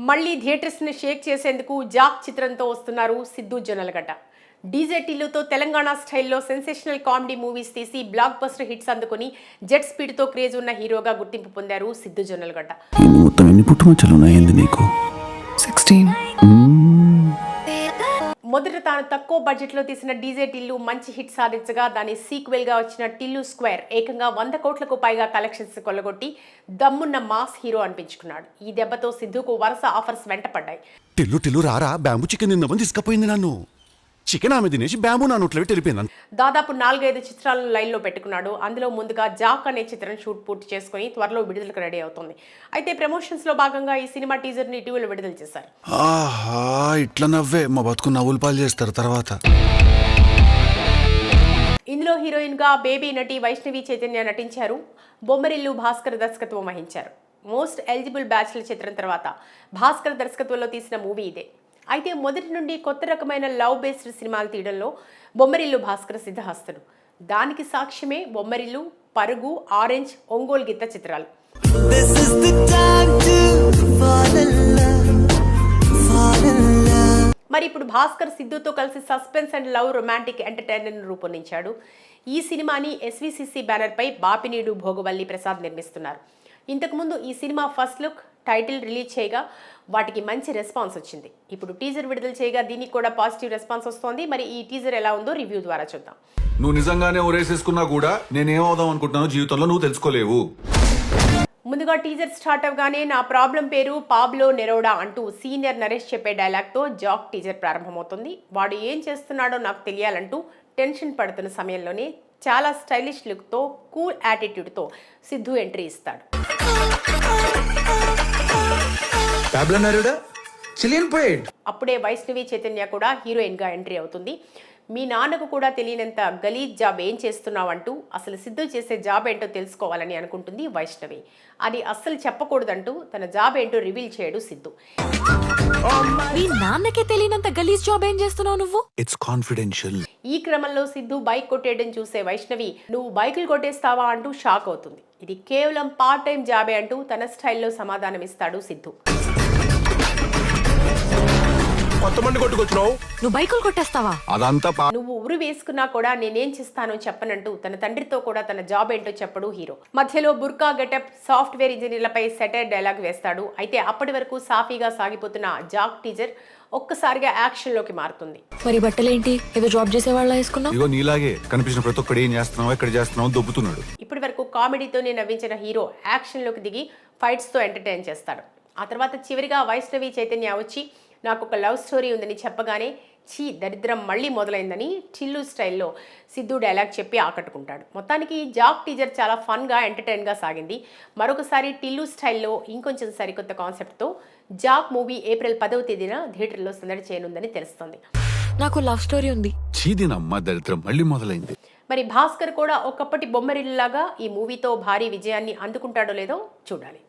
మళ్ళీ థియేటర్స్ని షేక్ చేసేందుకు జాక్ చిత్రంతో వస్తున్నారు సిద్ధు జొన్నలగడ్డ. డీజే టిల్లుతో తెలంగాణ స్టైల్లో సెన్సేషనల్ కామెడీ మూవీస్ తీసి బ్లాక్ బస్టర్ హిట్స్ అందుకుని జెట్ స్పీడ్తో క్రేజ్ ఉన్న హీరోగా గుర్తింపు పొందారు సిద్ధు జొన్నలగడ్డ. మొత్తం ఎన్ని పుట్టుమచ్చలున్నాయండి నీకు? 16. మొదట తాను తక్కువ బడ్జెట్లో తీసిన డీజే టిల్లు మంచి హిట్ సాధించగా దాని సీక్వెల్గా వచ్చిన టిల్లు స్క్వేర్ ఏకంగా 100 కోట్లకు పైగా కలెక్షన్స్ కొల్లగొట్టి దమ్మున్న మాస్ హీరో అనిపించుకున్నాడు. ఈ దెబ్బతో సిద్ధుకు వరుస ఆఫర్స్ వెంటపడ్డాయి. టిల్లు రారా, బ్యాంబూ చికెన్ నిన్నమని తీసుకుపోయింది నన్ను. చికెన్ ఆమె తినేసి బ్యాంబూ నా నోట్లో వెళ్ళిపోయింది. దాదాపు 4-5 చిత్రాలను లైన్లో పెట్టుకున్నాడు. అందులో ముందుగా జాక్ అనే చిత్రం షూట్ పూర్తి చేసుకుని త్వరలో విడుదలకు రెడీ అవుతుంది. అయితే ప్రమోషన్స్లో భాగంగా ఈ సినిమా టీజర్ని ఇటీవల విడుదల చేశారు. ఆహా, ఇట్లా నవ్వే మా బతుకు నవ్వులు పాలు చేస్తారు తర్వాత. ఇందులో హీరోయిన్గా బేబీ నటి వైష్ణవి చైతన్య నటించారు. బొమ్మరిల్లు భాస్కర్ దర్శకత్వం వహించారు. మోస్ట్ ఎలిజిబుల్ బ్యాచ్ల చిత్రం తర్వాత భాస్కర్ దర్శకత్వంలో తీసిన మూవీ ఇదే. అయితే మొదటి నుండి కొత్త రకమైన లవ్ బేస్డ్ సినిమాలు తీయడంలో బొమ్మరిల్లు భాస్కర్ సిద్ధహస్తుడు. దానికి సాక్ష్యమే బొమ్మరిల్లు, పరుగు, ఆరెంజ్, ఒంగోలు గిత్త చిత్రాలు. మరి ఇప్పుడు భాస్కర్ సిద్ధుతో కలిసి suspense and love romantic entertainer రూపొందించాడు. ఈ సినిమాని ఎస్విసిసి బ్యానర్పై బాపినీడు భోగవల్లి ప్రసాద్ నిర్మిస్తున్నారు. ఇంతకుముందు ఈ cinema first look, title release చేయగా వాటికి మంచి రెస్పాన్స్ వచ్చింది. ఇప్పుడు టీజర్ విడుదల చేయగా దీనికి కూడా పాజిటివ్ రెస్పాన్స్ వస్తోంది. మరి ఈ టీజర్ ఎలా ఉందో రివ్యూ ద్వారా చూద్దాం. నువ్వు నిజంగానే ఒరేసేసుకున్నా కూడా నేనేమవుదాం అనుకుంటున్నానో జీవితంలో నువ్వు తెలుసుకోలేవు. ముందుగా టీజర్ స్టార్ట్ అవగానే నా ప్రాబ్లం పేరు పాబ్లో నెరోడా అంటూ సీనియర్ నరేష్ చెప్పే డైలాగ్తో జాక్ టీజర్ ప్రారంభమవుతుంది. వాడు ఏం చేస్తున్నాడో నాకు తెలియాలంటూ టెన్షన్ పడుతున్న సమయంలోనే చాలా స్టైలిష్ లుక్తో, కూల్ యాటిట్యూడ్తో సిద్ధు ఎంట్రీ ఇస్తాడు. అప్పుడే వైష్ణవి చైతన్య కూడా హీరోయిన్గా ఎంట్రీ అవుతుంది. మీ నాన్నకు కూడా తెలియనంత గలీజ్ జాబ్ ఏం చేస్తున్నావంటూ అసలు సిద్ధు చేసే జాబ్ ఏంటో తెలుసుకోవాలని అనుకుంటుంది వైష్ణవి. అది అస్సలు చెప్పకూడదంటూ తన జాబ్ ఏంటో రివీల్ చేయడు సిద్ధు. మీ నాన్నకే తెలియనంత గలీజ్ జాబ్ ఏం చేస్తున్నావు నువ్వు? It's confidential. ఈ క్రమంలో సిద్ధు బైక్ కొట్టేయడం చూసే వైష్ణవి నువ్వు బైకులు కొట్టేస్తావా అంటూ షాక్ అవుతుంది. ఇది కేవలం పార్ట్ టైం జాబే అంటూ తన స్టైల్లో సమాధానం ఇస్తాడు సిద్ధు. నువ్వు బైకులు కొట్టేస్తావా? అదంతా నువ్వు ఉరి వేసుకున్నా కూడా నేనేం చేస్తానో చెప్పనంటూ తన తండ్రితో కూడా తన జాబ్ ఏంటో చెప్పడు హీరో. మధ్యలో బుర్కా గెటప్, సాఫ్ట్వేర్ ఇంజనీర్లపై సెటైర్ డైలాగ్ వేస్తాడు. అయితే అప్పటి వరకు సాఫీగా సాగిపోతున్న జాక్ టీజర్ ఒక్కసారిగా యాక్షన్ లోకి మారుతుంది. మరి బట్టలేంటి ఏదో జాబ్ చేసే వాళ్ళ వేసుకున్నావు? ఇగో నీలాగే కనిపించిన ప్రతి ఒక్కడు ఏం చేస్తున్నావు, ఎక్కడ చేస్తున్నావు దొబ్బుతున్నాడు. ఇప్పటి వరకు కామెడీతోనే నవ్వించిన హీరో యాక్షన్ లోకి దిగి ఫైట్స్ తో ఎంటర్టైన్ చేస్తాడు. ఆ తర్వాత చివరిగా వైష్ణవి చైతన్య వచ్చి నాకు ఒక లవ్ స్టోరీ ఉందని చెప్పగానే చీ దరిద్రం మళ్ళీ మొదలైందని టిల్లు స్టైల్లో సిద్ధు డైలాగ్ చెప్పి ఆకట్టుకుంటాడు. మొత్తానికి జాక్ టీజర్ చాలా ఫన్గా, ఎంటర్టైన్గా సాగింది. మరొకసారి టిల్లు స్టైల్లో ఇంకొంచెం సరికొత్త కాన్సెప్ట్తో జాక్ మూవీ ఏప్రిల్ 10వ తేదీన థియేటర్లో సందడి చేయనుందని తెలుస్తోంది. నాకు లవ్ స్టోరీ ఉంది. చీదినమ్మ దరిద్రం మళ్ళీ మొదలైంది. మరి భాస్కర్ కూడా ఒకప్పటి బొమ్మరిల్లులాగా ఈ మూవీతో భారీ విజయాన్ని అందుకుంటాడో లేదో చూడాలి.